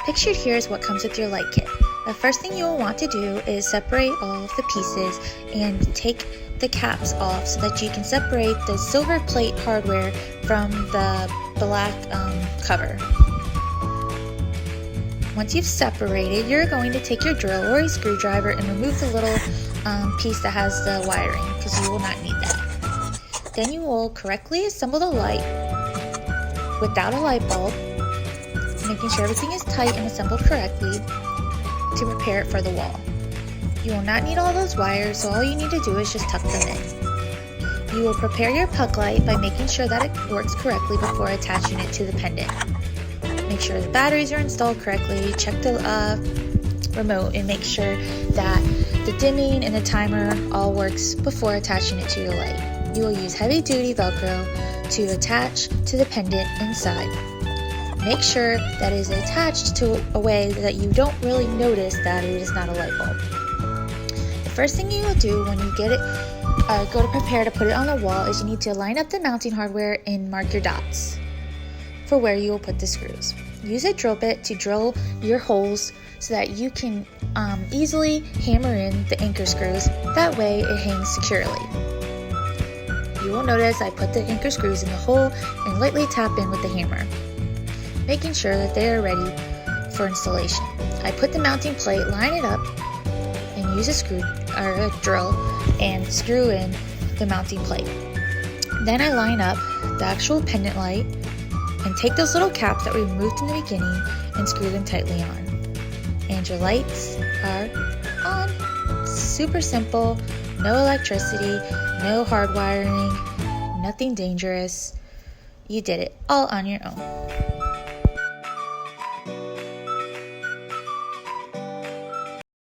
Pictured here is what comes with your light kit. The first thing you will want to do is separate all of the pieces and take the caps off so that you can separate the silver plate hardware from the black cover. Once you've separated, you're going to take your drill or a screwdriver and remove the little piece that has the wiring, because you will not need that. Then you will correctly assemble the light without a light bulb, making sure everything is tight and assembled correctly to prepare it for the wall. You will not need all those wires, so all you need to do is just tuck them in. You will prepare your puck light by making sure that it works correctly before attaching it to the pendant. Make sure the batteries are installed correctly, check the remote, and make sure that the dimming and the timer all works before attaching it to your light. You will use heavy duty Velcro to attach to the pendant inside. Make sure that it is attached to a way that you don't really notice that it is not a light bulb. The first thing you will do when you get it, go to prepare to put it on the wall, is you need to line up the mounting hardware and mark your dots for where you will put the screws. Use a drill bit to drill your holes so that you can easily hammer in the anchor screws. That way it hangs securely. You will notice I put the anchor screws in the hole and lightly tap in with the hammer, making sure that they are ready for installation. I put the mounting plate, line it up, and use a drill and screw in the mounting plate. Then I line up the actual pendant light and take those little caps that we removed in the beginning and screw them tightly on. And your lights are on. Super simple, no electricity, no hard wiring, nothing dangerous. You did it all on your own.